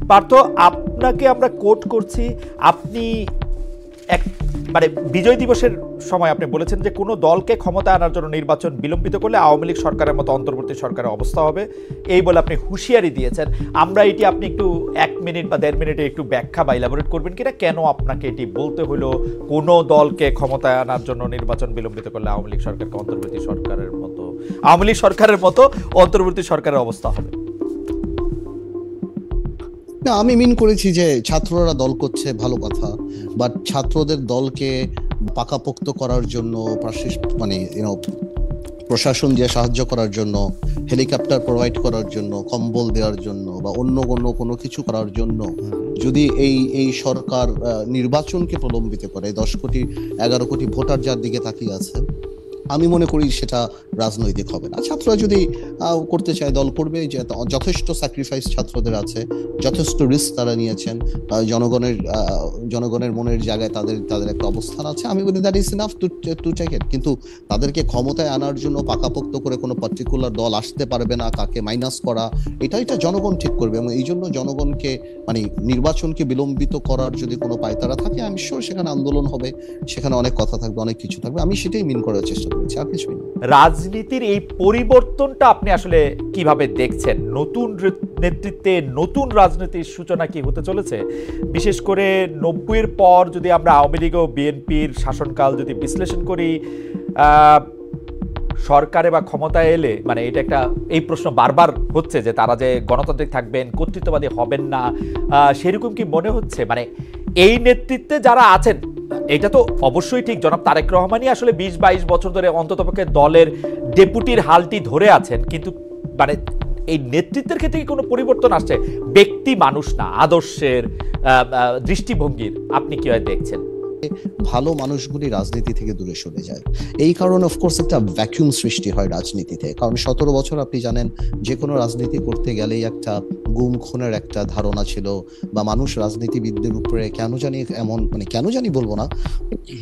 পার্থ, আপনাকে আমরা কোট করছি, আপনি এক মানে বিজয় দিবসের সময় আপনি বলেছেন যে কোনো দলকে ক্ষমতায় আনার জন্য নির্বাচন বিলম্বিত করলে আওয়ামী লীগ সরকারের মতো অন্তর্বর্তী সরকারের অবস্থা হবে, এই বলে আপনি হুঁশিয়ারি দিয়েছেন। আমরা এটি আপনি একটু 1 মিনিট বা 1.5 মিনিটে একটু ব্যাখ্যা বা ইলাবোরেট করবেন কিনা, কেন আপনাকে এটি বলতে হলো কোনো দলকে ক্ষমতায় আনার জন্য নির্বাচন বিলম্বিত করলে আওয়ামী লীগ সরকারকে অন্তর্বর্তী সরকারের মতো অন্তর্বর্তী সরকারের অবস্থা হবে? না, আমি মিন করেছি যে ছাত্ররা দল করছে ভালো কথা, বাট ছাত্রদের দলকে পাকাপোক্ত করার জন্য মানে প্রশাসন দিয়ে সাহায্য করার জন্য, হেলিকপ্টার প্রোভাইড করার জন্য, কম্বল দেওয়ার জন্য বা অন্য কোনো কিছু করার জন্য যদি এই সরকার নির্বাচনকে প্রলম্বিত করে, 10 কোটি 11 কোটি ভোটার যার দিকে তাকিয়ে আছে, আমি মনে করি সেটা রাজনৈতিক হবে না। ছাত্ররা যদি করতে চায় দল করবে, যে যথেষ্ট স্যাক্রিফাইস ছাত্রদের আছে, যথেষ্ট রিস্ক তারা নিয়েছেন, জনগণের মনের জায়গায় তাদের একটা অবস্থান আছে, আমি বলি that is enough to take it. কিন্তু তাদেরকে ক্ষমতায় আনার জন্য পাকাপোক্ত করে কোনো পার্টিকুলার দল আসতে পারবে না, কাকে মাইনাস করা, এটা জনগণ ঠিক করবে। এবং এই জন্য জনগণকে মানে নির্বাচনকে বিলম্বিত করার যদি কোনো পায়তারা থাকে, আমি শিওর সেখানে আন্দোলন হবে, সেখানে অনেক কথা থাকবে, অনেক কিছু থাকবে। আমি সেটাই মিন করার চেষ্টা করেছি, আর কিছুই না। রাজনীতির এই পরিবর্তনটা আপনি আসলে কিভাবে দেখছেন? নতুন নেতৃত্বে নতুন রাজনীতির সূচনা কি হতে চলেছে? বিশেষ করে 90-এর পর যদি আমরা আওয়ামী লীগ ও বিএনপির শাসনকাল যদি বিশ্লেষণ করি, সরকারে বা ক্ষমতায় এলে মানে এটা একটা এই প্রশ্ন বারবার হচ্ছে যে তারা যে গণতান্ত্রিক থাকবেন, কর্তৃত্ববাদী হবেন না, সেরকম কি মনে হচ্ছে? মানে এই নেতৃত্বে যারা আছেন, এটা তো অবশ্যই ঠিক, জনাব তারেক রহমানই আসলে 20-22 বছর ধরে অন্ততপক্ষে দলের ডেপুটির হালটি ধরে আছেন, কিন্তু মানে এই নেতৃত্বের ক্ষেত্রে কি কোনো পরিবর্তন আসছে? ব্যক্তি মানুষ না, আদর্শের, দৃষ্টিভঙ্গির আপনি কিভাবে দেখছেন? ভালো মানুষগুলি রাজনীতি থেকে দূরে সরে যায়, এই কারণে অফকোর্স একটা ভ্যাকুয়াম সৃষ্টি হয় রাজনীতিতে। কারণ 17 বছর আপনি জানেন যে কোনো রাজনীতি করতে গেলেই একটা গুম খুনের একটা ধারণা ছিল, বা মানুষ রাজনীতিবিদদের উপরে কেন জানি বলবো না,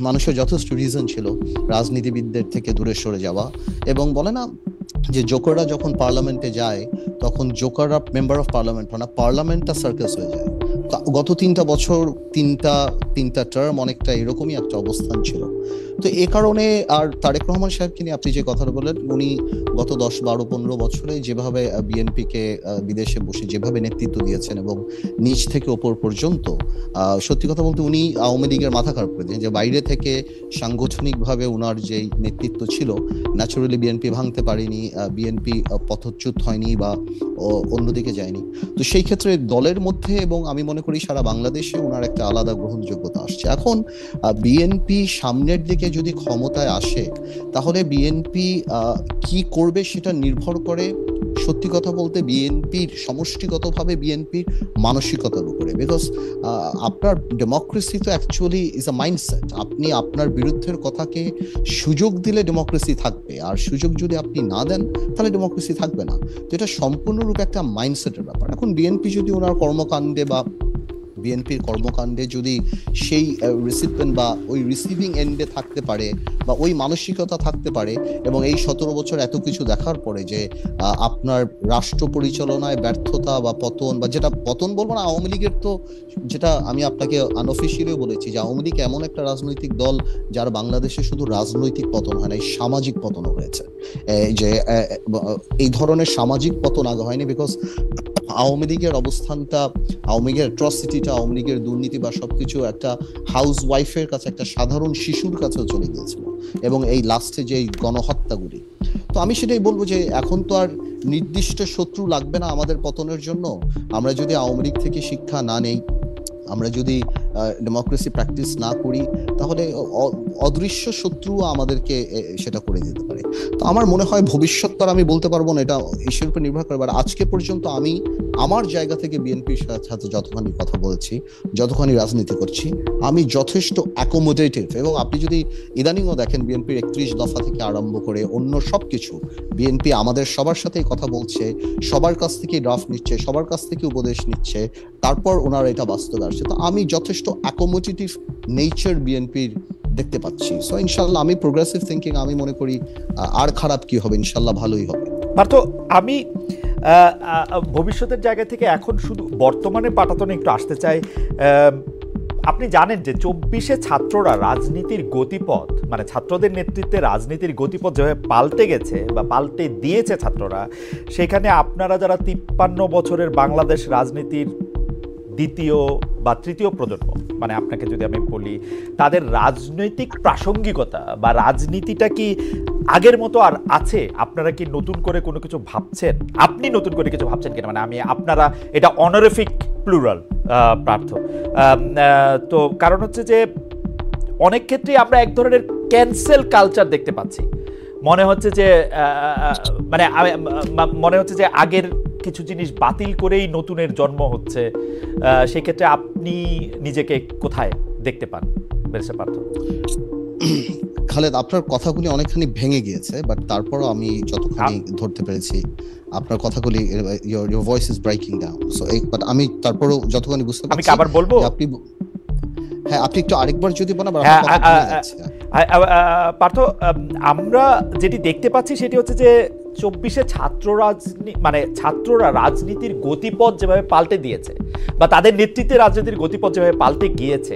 মানুষের যথেষ্ট রিজন ছিল রাজনীতিবিদদের থেকে দূরে সরে যাওয়া। এবং বলে না যে জোকাররা যখন পার্লামেন্টে যায় তখন জোকাররা মেম্বার অফ পার্লামেন্ট হয় না, পার্লামেন্টটা সার্কাস হয়ে যায়। গত 3টা বছর তিনটা টার্ম অনেকটা এরকমই একটা অবস্থান ছিল। তো এ কারণে, আর তারেক রহমান সাহেবকে নিয়ে আপনি যে কথাটা বললেন, উনি গত 10, 12, 15 বছরে যেভাবে বিএনপিকে বিদেশে বসে যেভাবে নেতৃত্ব দিয়েছেন এবং নিচ থেকে ওপর পর্যন্ত, সত্যি কথা বলতে উনি আওয়ামী লীগের মাথা খারাপ করে দিয়েছেন। যে বাইরে থেকে সাংগঠনিকভাবে উনার যেই নেতৃত্ব ছিল, ন্যাচুরালি বিএনপি ভাঙতে পারেনি, বিএনপি পথচ্যুত হয়নি বা অন্যদিকে যায়নি। তো সেই ক্ষেত্রে দলের মধ্যে এবং আমি মনে করি সারা বাংলাদেশে ওনার একটা আলাদা গ্রহণযোগ্যতা আসছে। এখন বিএনপি সামনের দিকে যদি ক্ষমতায় আসে, তাহলে বিএনপি কি করবে সেটা নির্ভর করে সত্যি কথা বলতে বিএনপির সমষ্টিগতভাবে বিএনপির মানসিকতার উপরে। বিকজ আপনার ডেমোক্রেসি তো অ্যাকচুয়ালি ইজ আ মাইন্ডসেট। আপনি আপনার বিরুদ্ধের কথাকে সুযোগ দিলে ডেমোক্রেসি থাকবে, আর সুযোগ যদি আপনি না দেন তাহলে ডেমোক্রেসি থাকবে না। তো এটা সম্পূর্ণরূপে একটা মাইন্ডসেটের ব্যাপার। এখন বিএনপি যদি ওনার কর্মকাণ্ডে বা বিএনপির কর্মকাণ্ডে যদি সেই রিসিপিয়েন্ট বা ওই রিসিভিং এন্ডে থাকতে পারে বা ওই মানসিকতা থাকতে পারে, এবং এই 17 বছর এত কিছু দেখার পরে যে আপনার রাষ্ট্র পরিচালনায় ব্যর্থতা বা পতন, বা যেটা পতন বলবো না, আওয়ামী লীগের তো, যেটা আমি আপনাকে আনঅফিসিয়ালিও বলেছি যে আওয়ামী লীগ এমন একটা রাজনৈতিক দল যার বাংলাদেশে শুধু রাজনৈতিক পতন হয় না, এই সামাজিক পতনও হয়েছে। যে এই ধরনের সামাজিক পতন আগে হয়নি, বিকজ আওয়ামী লীগের অবস্থানটা, আওয়ামী লীগের অ্যাট্রসিটিটা, আওয়ামী লীগের দুর্নীতি বা সবকিছু একটা হাউস ওয়াইফের কাছে, একটা সাধারণ শিশুর কাছেও চলে গিয়েছিল, এবং এই লাস্টে যে গণহত্যাগুলি। তো আমি সেটাই বলবো যে এখন তো আর নির্দিষ্ট শত্রু লাগবে না আমাদের পতনের জন্য। আমরা যদি আওয়ামী লীগ থেকে শিক্ষা না নেই, আমরা যদি ডেমোক্রেসি প্র্যাকটিস না করি, তাহলে অদৃশ্য শত্রু আমাদেরকে সেটা করে দিতে পারে। তো আমার মনে হয় ভবিষ্যৎ তো আমি বলতে পারবো না, এটা ঈশ্বরের উপর নির্ভর করে। আজকে পর্যন্ত আমি আমার জায়গা থেকে বিএনপির সাথে যতখানি কথা বলছি, যতখানি রাজনীতি করছি, আমি যথেষ্ট অ্যাকোমোডেটিভ। এবং আপনি যদি ইদানিংও দেখেন বিএনপির 31 দফা থেকে আরম্ভ করে অন্য সবকিছু, বিএনপি আমাদের সবার সাথেই কথা বলছে, সবার কাছ থেকে ড্রাফট নিচ্ছে, সবার কাছ থেকে উপদেশ নিচ্ছে, তারপর ওনারা এটা বাস্তবে আসছে। তো আমি যথেষ্ট অ্যাকোমোডেটিভ নেচার বিএনপির দেখতে পাচ্ছি। সো ইনশাল্লাহ আমি প্রোগ্রেসিভ থিঙ্কিং, আমি মনে করি আর খারাপ কি হবে, ইনশাল্লাহ ভালোই হবে। পার্থ, আমি ভবিষ্যতের জায়গা থেকে এখন শুধু বর্তমানে পাটাতনে একটু আসতে চাই। আপনি জানেন যে 24-এ ছাত্ররা রাজনীতির গতিপথ, মানে ছাত্রদের নেতৃত্বে রাজনীতির গতিপথ যেভাবে পাল্টে গেছে বা পাল্টে দিয়েছে ছাত্ররা, সেখানে আপনারা যারা 53 বছরের বাংলাদেশ রাজনীতির দ্বিতীয় বা তৃতীয় প্রজন্ম, মানে আপনাকে যদি আমি বলি, তাদের রাজনৈতিক প্রাসঙ্গিকতা বা রাজনীতিটা কি আগের মতো আর আছে? আপনারা কি নতুন করে কোনো কিছু ভাবছেন? আপনি নতুন করে কিছু ভাবছেন কিনা, মানে আমি আপনারা, এটা অনারিফিক প্লুরাল পার্থ। তো কারণ হচ্ছে যে অনেক ক্ষেত্রেই আমরা এক ধরনের ক্যান্সেল কালচার দেখতে পাচ্ছি। মনে হচ্ছে যে মনে হচ্ছে যে আগের কিছু জিনিস বাতিল করেই নতুনের জন্ম হচ্ছে। সেক্ষেত্রে আপনি নিজেকে কোথায় দেখতে পান ব্যারিস্টার পার্থ? খালেদ, আপনার কথাগুলি অনেকখানি ভেঙে গিয়েছে, বাট তারপরও আমি যতখানি ধরতে পেরেছি আপনার কথাগুলি, your voice is breaking down, so but আমি তারপরও যতখানি বুঝতে পারছি। আমি কি আবার বলবো? হ্যাঁ, আপনি একটু আরেকবার যদি বলেন। পার্থ, আমরা যেটি দেখতে পাচ্ছি সেটি হচ্ছে যে 24-এ ছাত্ররা রাজনীতির গতিপথ যেভাবে পাল্টে দিয়েছে বা তাদের নেতৃত্বে রাজনীতির গতিপথ যেভাবে পাল্টে গিয়েছে,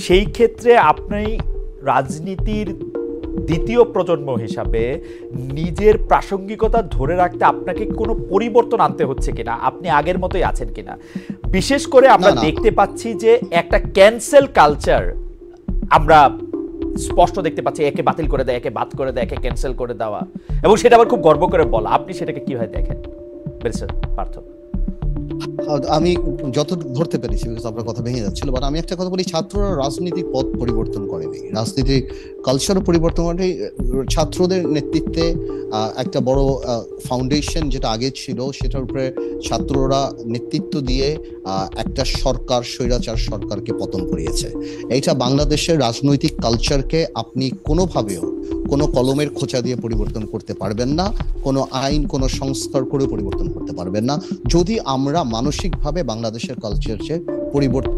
সেই ক্ষেত্রে আপনি রাজনীতির দ্বিতীয় প্রজন্ম হিসাবে নিজের প্রাসঙ্গিকতা ধরে রাখতে আপনাকে কোনো পরিবর্তন আনতে হচ্ছে কিনা, আপনি আগের মতোই আছেন কিনা? বিশেষ করে আমরা দেখতে পাচ্ছি যে একটা ক্যান্সেল কালচার আমরা স্পষ্ট দেখতে পাচ্ছি, একে বাতিল করে দেয়, একে বাদ করে দেয়, একে ক্যান্সেল করে দেওয়া, এবং সেটা আবার খুব গর্ব করে বলা। আপনি সেটাকে কিভাবে দেখেন ব্যারিস্টার পার্থ? আমি যত ধরতে পেরেছি, বিকজ আপনার কথা ভেঙে যাচ্ছিল, বাট আমি একটা কথা বলি, ছাত্ররা রাজনৈতিক পথ পরিবর্তন করেনি, রাজনীতির কালচারও পরিবর্তন করেনি। ছাত্রদের নেতৃত্বে একটা বড় ফাউন্ডেশন যেটা আগে ছিল, সেটার উপরে ছাত্ররা নেতৃত্ব দিয়ে একটা সরকার, স্বৈরাচার সরকারকে পতন করিয়েছে। এইটা বাংলাদেশের রাজনৈতিক কালচারকে আপনি কোনোভাবেও কোনো কলমের খোঁচা দিয়ে পরিবর্তন করতে পারবেন না, কোনো আইন, কোনো সংস্কার করে পরিবর্তন করতে পারবেন না, যদি আমরা মানসিকভাবে বাংলাদেশের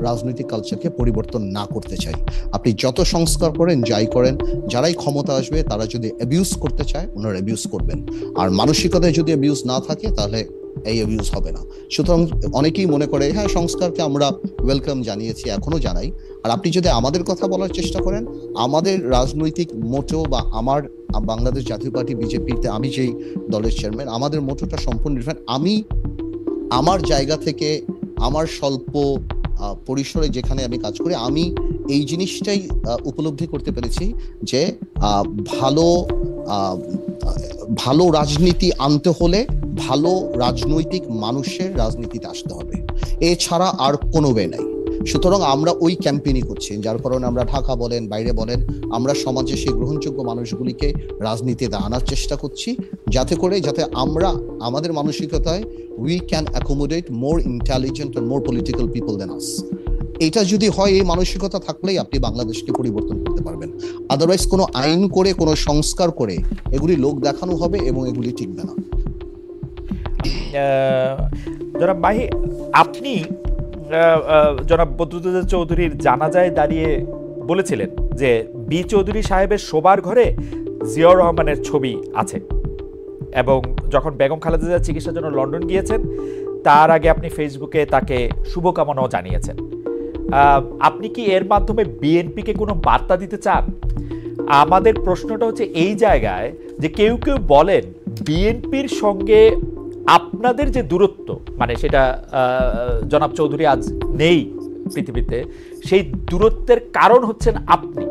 রাজনৈতিক কালচারকে পরিবর্তন না করতে চাই। আপনি যত সংস্কার করেন, যাই করেন, যারাই ক্ষমতা আসবে তারা যদি অ্যাবিউজ করতে চায়, ওনারা অ্যাবিউজ করবেন। আর মানসিকতায় যদি অ্যাবিউজ না থাকে, তাহলে এই অ্যাবিউজ হবে না। সুতরাং অনেকেই মনে করে, হ্যাঁ, সংস্কারকে আমরা ওয়েলকাম জানিয়েছি, এখনো জানাই। আর আপনি যদি আমাদের কথা বলার চেষ্টা করেন, আমাদের রাজনৈতিক মোটো বা আমার বাংলাদেশ জাতীয় পার্টি বিজেপিতে আমি যেই দলের চেয়ারম্যান, আমাদের মোটোটা সম্পূর্ণ ডিফারেন্ট। আমি আমার জায়গা থেকে, আমার স্বল্প পরিসরে যেখানে আমি কাজ করি, আমি এই জিনিসটাই উপলব্ধি করতে পেরেছি যে ভালো রাজনীতি আনতে হলে ভালো রাজনৈতিক মানুষের রাজনীতিতে আসতে হবে, এছাড়া আর কোনো ওয়ে নাই। সুতরাং আমরা ওই ক্যাম্পেইনই করছি, যার কারণে আমরা ঢাকা বলেন, বাইরে বলেন, আমরা সমাজে সেই গ্রহণযোগ্য মানুষগুলিকে রাজনীতিতে আনার চেষ্টা করছি, যাতে আমরা আমাদের মানসিকতায় we can accommodate more intelligent and more political people than us. এটা যদি হয়, এই মানসিকতা থাকলেই আপনি বাংলাদেশকে পরিবর্তন করতে পারবেন। আদারওয়াইজ কোনো আইন করে, কোনো সংস্কার করে এগুলি লোক দেখানো হবে এবং এগুলি টিকবে না। জনাব মাহি, আপনি জনাব বদরুদ্দোজা চৌধুরীর জানাজায় দাঁড়িয়ে বলেছিলেন যে বি চৌধুরী সাহেবের শোবার ঘরে জিয়াউর রহমানের ছবি আছে, এবং যখন বেগম খালেদা জিয়া চিকিৎসার জন্য লন্ডন গিয়েছেন, তার আগে আপনি ফেসবুকে তাকে শুভকামনাও জানিয়েছেন। আপনি কি এর মাধ্যমে বিএনপিকে কোনো বার্তা দিতে চান? আমাদের প্রশ্নটা হচ্ছে এই জায়গায় যে কেউ কেউ বলেন বিএনপির সঙ্গে আপনাদের যে দূরত্ব, মানে সেটা জনাব চৌধুরী আজ নেই পৃথিবীতে, সেই দূরত্বের কারণ হচ্ছেন আপনি।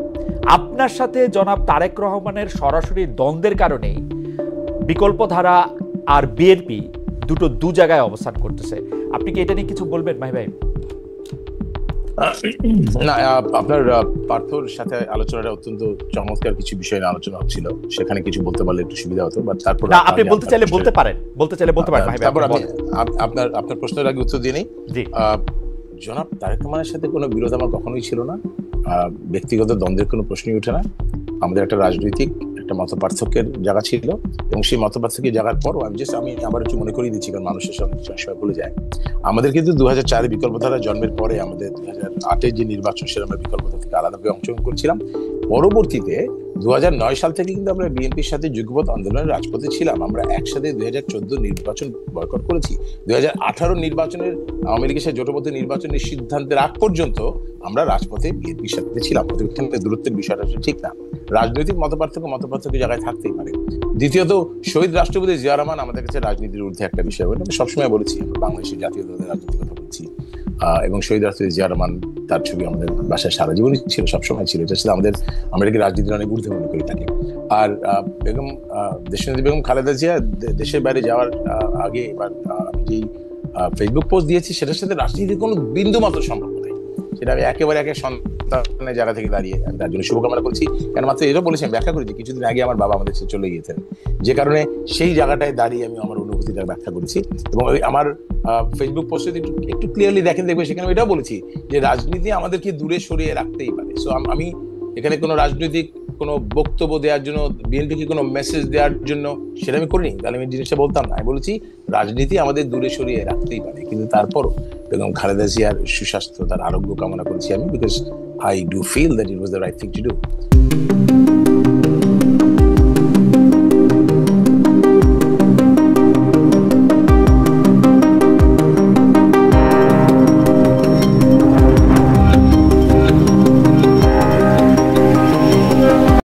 আপনার সাথে জনাব তারেক রহমানের সরাসরি দ্বন্দ্বের কারণেই বিকল্পধারা আর বিএনপি দু জায়গায় অবস্থান করতেছে। আপনি কি এটা নিয়ে কিছু বলবেন মাহি ভাই? না, আপনার পার্থর সাথে আলোচনাটা অত্যন্ত চমৎকার কিছু বিষয় নিয়ে আলোচনা হচ্ছিল, সেখানে কিছু বলতে পারলে একটু সুবিধা হতো। বাট তারপর আপনি বলতে চাইলে বলতে পারেন মাহি ভাই। তারপর আমি আপনার প্রশ্নের আগে উত্তর দিয়ে নেই। জনাব তারেক রহমানের সাথে কোনো বিরোধ আমার কখনোই ছিল না, ব্যক্তিগত দ্বন্দ্বের কোনো প্রশ্নই ওঠে না। আমাদের একটা রাজনৈতিক একটা মত পার্থক্যের জায়গা ছিল, এবং সেই মত পার্থক্যের জায়গার পর আমি আবার একটু মনে করিয়ে দিচ্ছি, কারণ মানুষের সময় ভুলে যায়। আমাদের কিন্তু 2004 বিকল্পধারা জন্মের পরে আমাদের 2008 যে নির্বাচন, সেটা আমরা বিকল্পধারা থেকে আলাদাভাবে অংশগ্রহণ করছিলাম। পরবর্তীতে 2009 সাল থেকে কিন্তু আমরা বিএনপির সাথে যুগপৎ আন্দোলনের রাজপথে ছিলাম। আমরা একসাথে 2014 নির্বাচন বয়কট করেছি। 2018 নির্বাচনের আওয়ামী লীগের সাথে জোটবদ্ধ নির্বাচনের সিদ্ধান্তের আগ পর্যন্ত আমরা রাজপথে বিএনপির সাথে ছিলাম। দূরত্বের বিষয়টা ঠিক না। রাজনৈতিক মতপার্থক্য জায়গায় থাকতেই পারে। দ্বিতীয়ত, শহীদ রাষ্ট্রপতি জিয়া রহমান আমাদের কাছে রাজনীতির ঊর্ধ্বে একটা বিষয় বলে আমি সবসময় বলেছি। আমরা বাংলাদেশের জাতীয় দলের রাজনীতির কথা বলছি, এবং শহীদ রাষ্ট্রপতি জিয়া রহমান তার ছবি আমাদের বাসায় সারা জীবনই ছিল, সবসময় ছিল। এটার সাথে আমরা কি রাজনীতির অনেক ঊর্ধ্বে মনে করি থাকি। আর দেশনেত্রী বেগম খালেদা জিয়া দেশের বাইরে যাওয়ার আগে এবার আমি যেই ফেসবুক পোস্ট দিয়েছি সেটার সাথে রাজনীতির কোনো বিন্দু মাত্র সম্পর্ক নেই। সেটা আমি একেবারে সন্তানের জায়গা থেকে দাঁড়িয়ে আমি তার জন্য শুভকামনা করছি। কেন মাত্র এটাও বলেছি, আমি ব্যাখ্যা করেছি কিছুদিন আগে আমার বাবা আমাদের চলে গিয়েছেন, যে কারণে সেই জায়গাটায় দাঁড়িয়ে আমি আমার অনুভূতিটা ব্যাখ্যা করেছি। এবং আমার ফেসবুক পোস্টে একটু ক্লিয়ারলি দেখবে সেখানে এটাও বলেছি যে রাজনীতি আমাদেরকে দূরে সরিয়ে রাখতেই পারে। সো আমি এখানে কোনো রাজনৈতিক কোনো বক্তব্য দেওয়ার জন্য, বিএনপিকে কোনো মেসেজ দেওয়ার জন্য সেটা আমি করিনি, তাহলে আমি জিনিসটা বলতাম না। আমি বলেছি রাজনীতি আমাদের দূরে সরিয়ে রাখতেই পারে, কিন্তু তারপরও বেগম খালেদা জিয়ার সুস্বাস্থ্য, তার আরোগ্য কামনা করেছি আমি, because I do feel that it was the right thing to do.